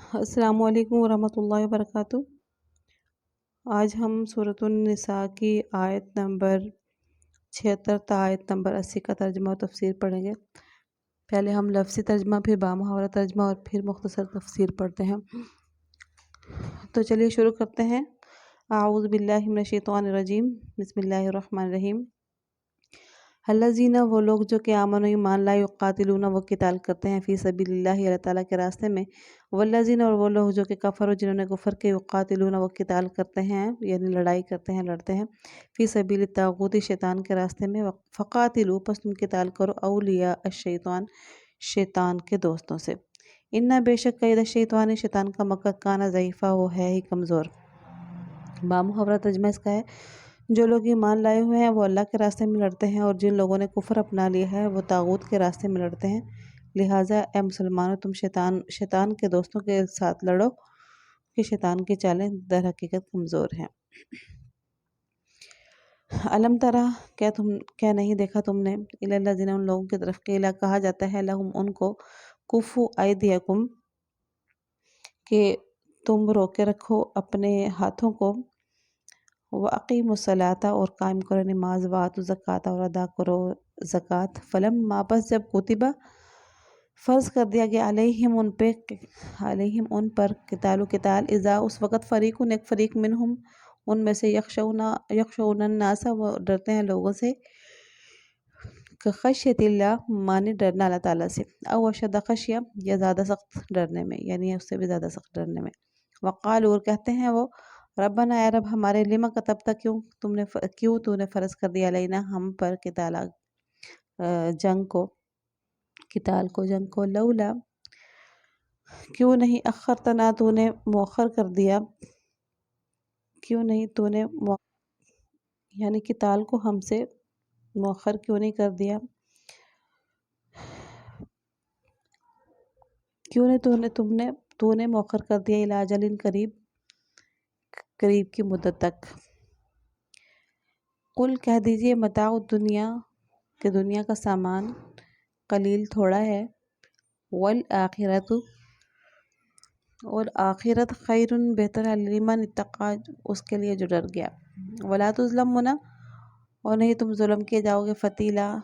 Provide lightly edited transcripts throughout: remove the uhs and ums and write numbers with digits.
السلام علیکم ورحمۃ اللہ وبرکاتہ۔ آج ہم سورۃ النساء کی آیت نمبر 76 تا آیت نمبر 80 کا ترجمہ و تفسیر پڑھیں گے۔ پہلے ہم لفظی ترجمہ، پھر بامحاورہ ترجمہ اور پھر مختصر تفسیر پڑھتے ہیں۔ تو چلیے شروع کرتے ہیں۔ اعوذ باللہ من الشیطان الرجیم، بسم اللہ الرحمن الرحیم۔ الذین، وہ لوگ جو کہ آمنوا ایمان لائے، یقاتلون، وہ قتال کرتے ہیں، فی سبیل اللہ، اللہ تعالیٰ کے راستے میں، والذین، اور وہ لوگ جو کہ کفروا، جنہوں نے کفر کے، یقاتلون، وہ قتال کرتے ہیں یعنی لڑائی کرتے ہیں، لڑتے ہیں، فی سبیل الطاغوت، شیطان کے راستے میں، فقاتلوا، پس تم قتال کرو، اولیاء الشیطان، شیطان کے دوستوں سے، ان بے شک قید الشیطان، شیطان کا مکر، کانا ضعیفہ، وہ ہے ہی کمزور۔ بامحاورہ ترجمہ اس کا ہے، جو لوگ ایمان لائے ہوئے ہیں وہ اللہ کے راستے میں لڑتے ہیں، اور جن لوگوں نے کفر اپنا لیا ہے وہ طاغوت کے راستے میں لڑتے ہیں، لہٰذا اے مسلمانوں، تم شیطان کے دوستوں کے ساتھ لڑو کہ شیطان کی چالیں در حقیقت کمزور ہیں۔ علم ترى، کیا نہیں دیکھا تم نے، الی الذین، ان لوگوں کی طرف، قیل، کہا جاتا ہے، لہم، ان کو، کفوا ایدیکم، کہ تم روکے رکھو اپنے ہاتھوں کو، وَأَقِیمُوا الصَّلَاةَ، اور قائم کرو نماز، وَآتُوا الزَّکَاةَ، اور ادا کرو زکوٰۃ، فلما، پس جب کتبہ، فرض کر دیا گیا، علیہم، ان پر، قتال، اذا، اس وقت، فریقٌ، ایک فریق، منہم، ان میں سے، یخشون الناس، وہ ڈرتے ہیں لوگوں سے، خشیت اللہ، مانے ڈرنا اللہ تعالیٰ سے، او اشد خشیہ، یا زیادہ سخت ڈرنے میں، یعنی اس سے بھی زیادہ سخت ڈرنے میں، وقالوا، اور کہتے ہیں وہ، ربنا، اے رب ہمارے، لما کتبتا، کیوں تو نے فرض کر دیا، علینا، ہم پر، جنگ کو، لولا، کیوں نہیں، اخرتنا، تو نے مؤخر کر دیا، یعنی قتال کو ہم سے مؤخر کیوں نہیں کر دیا، کیوں نہیں تو نے مؤخر کر دیا، الی اجل قریب کی مدت تک۔ قل، کہہ دیجئے، متاع الدنیا، کہ دنیا کا سامان، قلیل، تھوڑا ہے، والآخرۃ، اور آخرت، خیر، بہتر ہے، لمن اتقی، اس کے لیے جو ڈر گیا، ولا تظلمون، اور نہیں تم ظلم کیے جاؤ گے، فتیلا،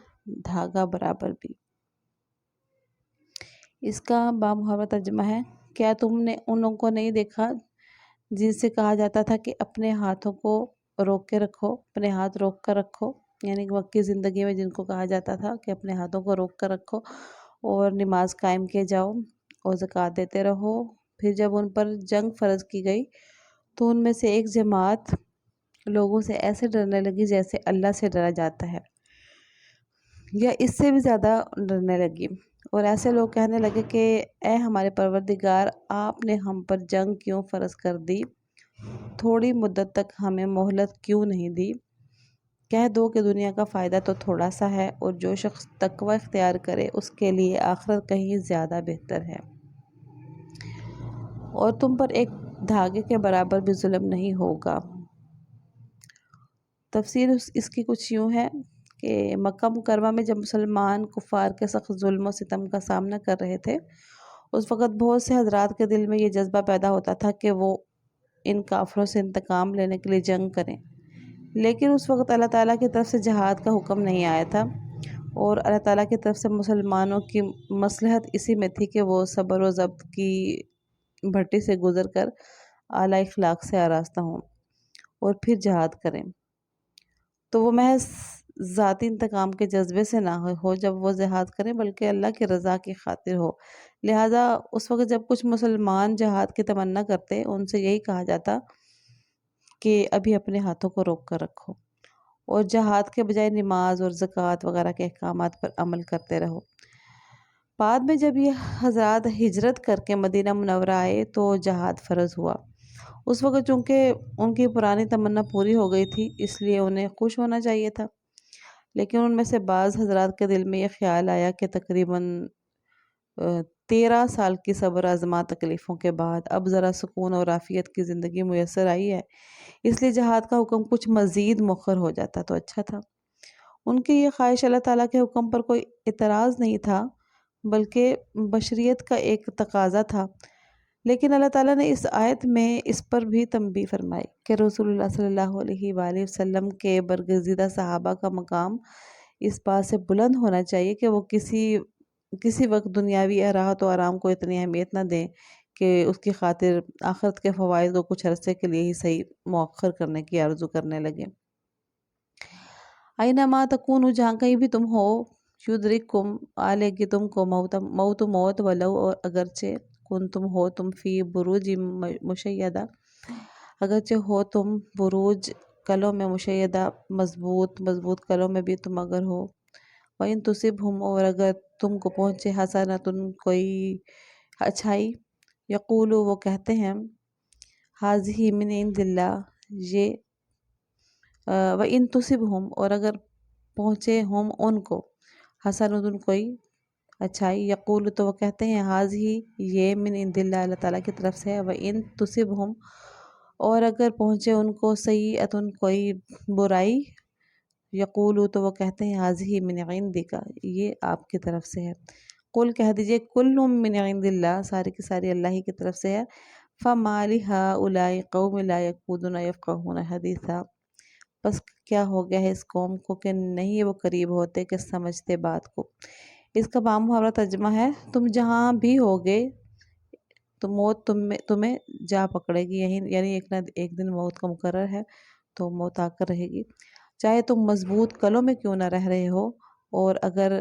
دھاگا برابر بھی۔ اس کا بامحاورہ ترجمہ ہے، کیا تم نے ان لوگوں کو نہیں دیکھا جن سے کہا جاتا تھا کہ اپنے ہاتھوں کو روک کے رکھو، اپنے ہاتھ روک کر رکھو، یعنی مکی زندگی میں جن کو کہا جاتا تھا کہ اپنے ہاتھوں کو روک کر رکھو اور نماز قائم کیے جاؤ اور زکوٰۃ دیتے رہو، پھر جب ان پر جنگ فرض کی گئی تو ان میں سے ایک جماعت لوگوں سے ایسے ڈرنے لگی جیسے اللہ سے ڈرا جاتا ہے یا اس سے بھی زیادہ ڈرنے لگی، اور ایسے لوگ کہنے لگے کہ اے ہمارے پروردگار، آپ نے ہم پر جنگ کیوں فرض کر دی، تھوڑی مدت تک ہمیں مہلت کیوں نہیں دی، کہہ دو کہ دنیا کا فائدہ تو تھوڑا سا ہے، اور جو شخص تقوی اختیار کرے اس کے لیے آخرت کہیں زیادہ بہتر ہے، اور تم پر ایک دھاگے کے برابر بھی ظلم نہیں ہوگا۔ تفسیر اس کی کچھ یوں ہے کہ مکہ مکرمہ میں جب مسلمان کفار کے سخت ظلم و ستم کا سامنا کر رہے تھے، اس وقت بہت سے حضرات کے دل میں یہ جذبہ پیدا ہوتا تھا کہ وہ ان کافروں سے انتقام لینے کے لیے جنگ کریں، لیکن اس وقت اللہ تعالیٰ کی طرف سے جہاد کا حکم نہیں آیا تھا، اور اللہ تعالیٰ کی طرف سے مسلمانوں کی مصلحت اسی میں تھی کہ وہ صبر و ضبط کی بھٹی سے گزر کر اعلیٰ اخلاق سے آراستہ ہوں اور پھر جہاد کریں، تو وہ محض ذاتی انتقام کے جذبے سے نہ ہو جب وہ جہاد کریں، بلکہ اللہ کی رضا کی خاطر ہو، لہٰذا اس وقت جب کچھ مسلمان جہاد کی تمنا کرتے، ان سے یہی کہا جاتا کہ ابھی اپنے ہاتھوں کو روک کر رکھو اور جہاد کے بجائے نماز اور زکوٰۃ وغیرہ کے احکامات پر عمل کرتے رہو۔ بعد میں جب یہ حضرات ہجرت کر کے مدینہ منورہ آئے تو جہاد فرض ہوا، اس وقت چونکہ ان کی پرانی تمنا پوری ہو گئی تھی، اس لیے انہیں خوش ہونا چاہیے تھا، لیکن ان میں سے بعض حضرات کے دل میں یہ خیال آیا کہ تقریباً 13 سال کی صبر آزما تکلیفوں کے بعد اب ذرا سکون اور عافیت کی زندگی میسر آئی ہے، اس لیے جہاد کا حکم کچھ مزید مؤخر ہو جاتا تو اچھا تھا۔ ان کی یہ خواہش اللہ تعالیٰ کے حکم پر کوئی اعتراض نہیں تھا، بلکہ بشریت کا ایک تقاضا تھا، لیکن اللہ تعالیٰ نے اس آیت میں اس پر بھی تنبیہ فرمائی کہ رسول اللہ صلی اللہ علیہ وآلہ وسلم کے برگزیدہ صحابہ کا مقام اس بات سے بلند ہونا چاہیے کہ وہ کسی وقت دنیاوی راحت و آرام کو اتنی اہمیت نہ دیں کہ اس کی خاطر آخرت کے فوائد کو کچھ عرصے کے لیے ہی صحیح مؤخر کرنے کی آرزو کرنے لگے۔ اینما تکونو، جہاں کہیں بھی تم ہو، یدرککم، آ لے گی تم کو موت ولو، اور اگرچہ کن تم ہو تم فی بروج مشیدہ، اگرچہ ہو تم بروج کلوں میں مشیدہ، مضبوط کلوں میں بھی تم اگر ہو، وَإِن تُصِبْهُمْ، اور اگر تم کو پہنچے حسنۃ کوئی اچھائی، یقولو، وہ کہتے ہیں، حاذہ من عند اللہ، یہ وَإِن تُصِبْهُمْ، اور اگر پہنچے ہم ان کو حسنۃ کوئی اچھائی، یقول، تو وہ کہتے ہیں، حاذہ، یہ من عند اللہ، اللہ تعالیٰ کی طرف سے ہے، وَإِن تُصِبْهُمْ، اور اگر پہنچے ان کو سیئۃ کوئی برائی، یقولو، تو وہ کہتے ہیں، حاذہ من عندک، یہ آپ کی طرف سے ہے۔ قل، کہہ دیجئے، کل من عند اللہ، ساری کی ساری اللہ ہی کی طرف سے ہے۔ فما لہؤلاء قوم لا یکادون یفقہون حدیثا، بس کیا ہو گیا ہے اس قوم کو کہ نہیں وہ قریب ہوتے کہ سمجھتے بات کو۔ اس کا بام محاورہ ترجمہ ہے، تم جہاں بھی ہوگے تو موت تمہیں جا پکڑے گی، یعنی ایک نہ ایک دن موت کا مقرر ہے، تو موت آ کر رہے گی، چاہے تم مضبوط کلوں میں کیوں نہ رہ رہے ہو۔ اور اگر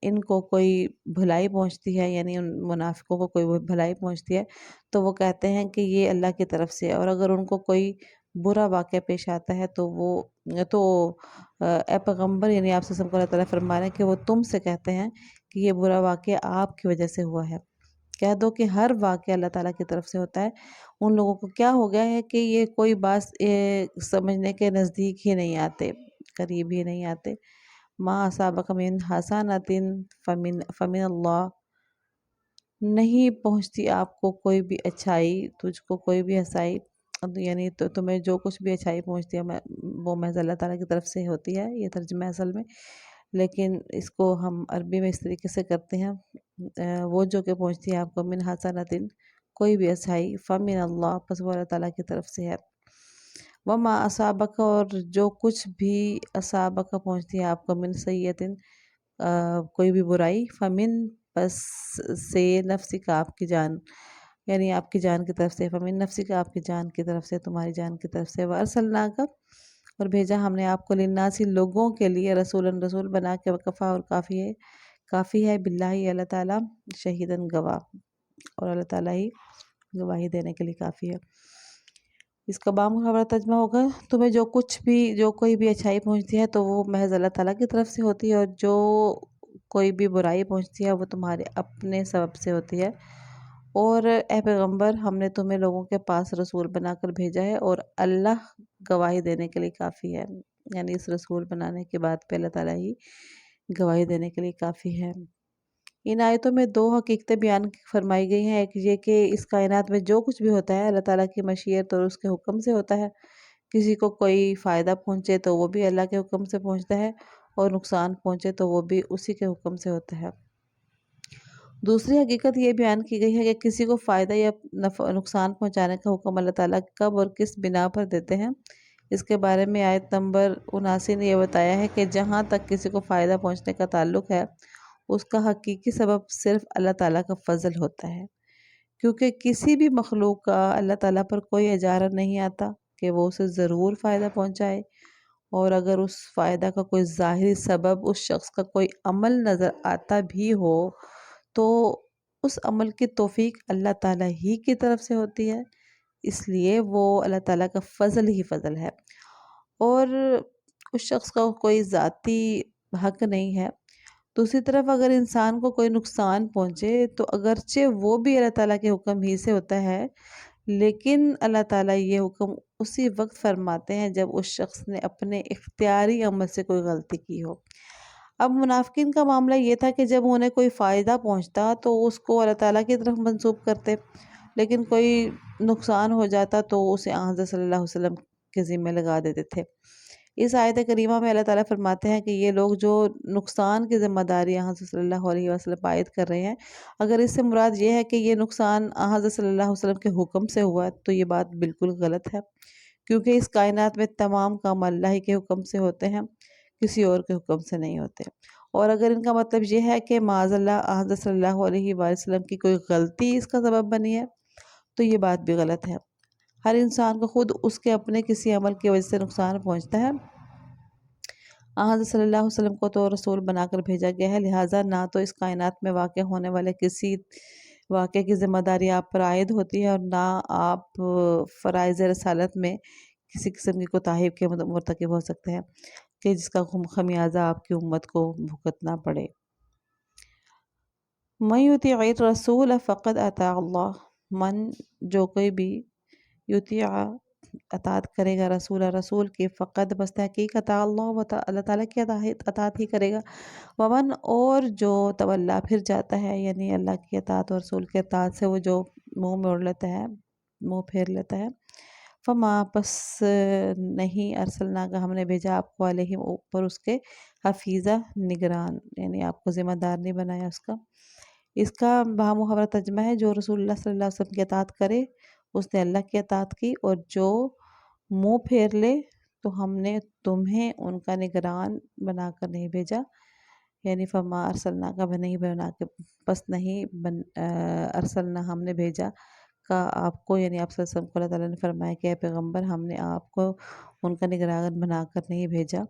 ان کو کوئی بھلائی پہنچتی ہے، یعنی ان منافقوں کو کوئی بھلائی پہنچتی ہے، تو وہ کہتے ہیں کہ یہ اللہ کی طرف سے ہے، اور اگر ان کو کوئی برا واقعہ پیش آتا ہے تو اے پیغمبر، یعنی آپ سے اللہ تعالیٰ فرما رہے ہیں کہ وہ تم سے کہتے ہیں کہ یہ برا واقعہ آپ کی وجہ سے ہوا ہے۔ کہہ دو کہ ہر واقعہ اللہ تعالیٰ کی طرف سے ہوتا ہے۔ ان لوگوں کو کیا ہو گیا ہے کہ یہ کوئی بات سمجھنے کے نزدیک ہی نہیں آتے، قریب ہی نہیں آتے۔ ما اصابک من حسنۃ فمن اللہ، نہیں پہنچتی آپ کو کوئی بھی اچھائی، تجھ کو کوئی بھی اچھائی، یعنی تو تمہیں جو کچھ بھی اچھائی پہنچتی ہے وہ محض اللہ تعالیٰ کی طرف سے ہوتی ہے، یہ ترجمہ ہے اصل میں، لیکن اس کو ہم عربی میں اس طریقے سے کرتے ہیں، وہ جو کہ پہنچتی ہے آپ کو من حسنۃ، کوئی بھی اچھائی، فمن اللہ، پس وہ اللہ تعالیٰ کی طرف سے ہے۔ وما اصابک، اور جو کچھ بھی اصابک پہنچتی ہے آپ کو من سیئۃ، کوئی بھی برائی، فمن، پس سے، نفسی کا، آپ کی جان، یعنی آپ کی جان کی طرف سے، فمن نفسی کا، آپ کی جان کی طرف سے، تمہاری جان کی طرف سے، وارسلناک، اور بھیجا ہم نے آپ کو، للناس، لوگوں کے لیے، رسول بنا کے، وکفا، اور کافی ہے، باللہ، اللہ تعالیٰ، شہیداً، گواہ، اور اللہ تعالیٰ ہی گواہی دینے کے لیے کافی ہے۔ اس کا بام محاورہ ترجمہ ہوگا، تمہیں جو کوئی بھی اچھائی پہنچتی ہے تو وہ محض اللہ تعالیٰ کی طرف سے ہوتی ہے، اور جو کوئی بھی برائی پہنچتی ہے وہ تمہارے اپنے سبب سے ہوتی ہے۔ اور اے پیغمبر، ہم نے تمہیں لوگوں کے پاس رسول بنا کر بھیجا ہے، اور اللہ گواہی دینے کے لیے کافی ہے، یعنی اس رسول بنانے کے بعد پہ اللہ تعالیٰ ہی گواہی دینے کے لیے کافی ہے۔ ان آیتوں میں دو حقیقتیں بیان فرمائی گئی ہیں، ایک یہ کہ اس کائنات میں جو کچھ بھی ہوتا ہے اللہ تعالیٰ کی مشیت اور اس کے حکم سے ہوتا ہے، کسی کو کوئی فائدہ پہنچے تو وہ بھی اللہ کے حکم سے پہنچتا ہے، اور نقصان پہنچے تو وہ بھی اسی کے حکم سے ہوتا ہے۔ دوسری حقیقت یہ بیان کی گئی ہے کہ کسی کو فائدہ یا نقصان پہنچانے کا حکم اللہ تعالیٰ کب اور کس بنا پر دیتے ہیں، اس کے بارے میں آیت نمبر 79 نے یہ بتایا ہے کہ جہاں تک کسی کو فائدہ پہنچنے کا تعلق ہے، اس کا حقیقی سبب صرف اللہ تعالیٰ کا فضل ہوتا ہے، کیونکہ کسی بھی مخلوق کا اللہ تعالیٰ پر کوئی اجارہ نہیں آتا کہ وہ اسے ضرور فائدہ پہنچائے، اور اگر اس فائدہ کا کوئی ظاہری سبب اس شخص کا کوئی عمل نظر آتا بھی ہو تو اس عمل کی توفیق اللہ تعالیٰ ہی کی طرف سے ہوتی ہے، اس لیے وہ اللہ تعالیٰ کا فضل ہی فضل ہے، اور اس شخص کا کوئی ذاتی حق نہیں ہے۔ دوسری طرف اگر انسان کو کوئی نقصان پہنچے تو اگرچہ وہ بھی اللہ تعالیٰ کے حکم ہی سے ہوتا ہے، لیکن اللہ تعالیٰ یہ حکم اسی وقت فرماتے ہیں جب اس شخص نے اپنے اختیاری عمل سے کوئی غلطی کی ہو۔ اب منافقین کا معاملہ یہ تھا کہ جب انہیں کوئی فائدہ پہنچتا تو اس کو اللہ تعالیٰ کی طرف منسوب کرتے، لیکن کوئی نقصان ہو جاتا تو اسے حضرت صلی اللہ علیہ وسلم کے ذمہ لگا دیتے تھے۔ اس آیت کریمہ میں اللہ تعالیٰ فرماتے ہیں کہ یہ لوگ جو نقصان کی ذمہ داری حضرت صلی اللہ علیہ وسلم پر عائد کر رہے ہیں، اگر اس سے مراد یہ ہے کہ یہ نقصان حضرت صلی اللہ علیہ وسلم کے حکم سے ہوا تو یہ بات بالکل غلط ہے، کیونکہ اس کائنات میں تمام کام اللہ ہی کے حکم سے ہوتے ہیں، کسی اور کے حکم سے نہیں ہوتے۔ اور اگر ان کا مطلب یہ ہے کہ معاذ اللہ حضرت صلی اللہ علیہ وآلہ وسلم کی کوئی غلطی اس کا سبب بنی ہے تو یہ بات بھی غلط ہے۔ ہر انسان کو خود اس کے اپنے کسی عمل کی وجہ سے نقصان پہنچتا ہے۔ حضرت صلی اللہ علیہ وسلم کو تو رسول بنا کر بھیجا گیا ہے، لہٰذا نہ تو اس کائنات میں واقع ہونے والے کسی واقعے کی ذمہ داری آپ پر عائد ہوتی ہے، اور نہ آپ فرائض رسالت میں کسی قسم کی کوتاہی کے مرتکب ہو سکتے ہیں کہ جس کا خمیازہ آپ کی امت کو بھگتنا پڑے۔ من یطیع الرسول فقد اطاع اللہ، من جو کوئی بھی یطیع اطاعت کرے گا رسول کی، فقد بس تحقیق اطاع اللہ، اللہ تعالیٰ کی اطاعت ہی کرے گا، ومن اور جو تولا پھر جاتا ہے، یعنی اللہ کی اطاعت اور رسول کی اطاعت سے وہ جو منہ موڑ لیتا ہے، منہ پھیر لیتا ہے، فما پس نہیں ارسلنا کا ہم نے بھیجا آپ کو علیہم اوپر اس کے حفیظہ نگران، یعنی آپ کو ذمہ دار نہیں بنایا اس کا۔ اس کا بامحاورہ ترجمہ ہے جو رسول اللہ صلی اللہ علیہ وسلم کی اطاعت کرے اس نے اللہ کی اطاعت کی، اور جو منہ پھیر لے تو ہم نے تمہیں ان کا نگران بنا کر نہیں بھیجا، یعنی فما ارسلنا کا بھی نہیں بنا کے پس نہیں ارسلنا ہم نے بھیجا کا آپ کو، یعنی آپ صلی اللہ علیہ وسلم کو اللہ تعالیٰ نے فرمایا کہ اے پیغمبر ہم نے آپ کو ان کا نگران بنا کر نہیں بھیجا،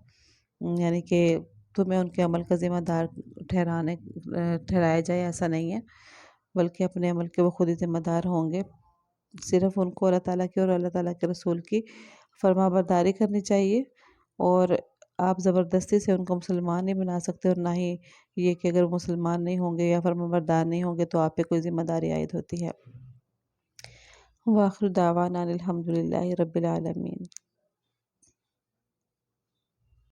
یعنی کہ تمہیں ان کے عمل کا ذمہ دار ٹھہرایا جائے، ایسا نہیں ہے، بلکہ اپنے عمل کے وہ خود ہی ذمہ دار ہوں گے۔ صرف ان کو اللہ تعالیٰ کی اور اللہ تعالیٰ کے رسول کی فرما برداری کرنی چاہیے، اور آپ زبردستی سے ان کو مسلمان نہیں بنا سکتے، اور نہ ہی یہ کہ اگر مسلمان نہیں ہوں گے یا فرما بردار نہیں ہوں گے تو آپ پہ کوئی ذمہ داری عائد ہوتی ہے۔ وآخر دعوانا الحمد للہ رب العالمین۔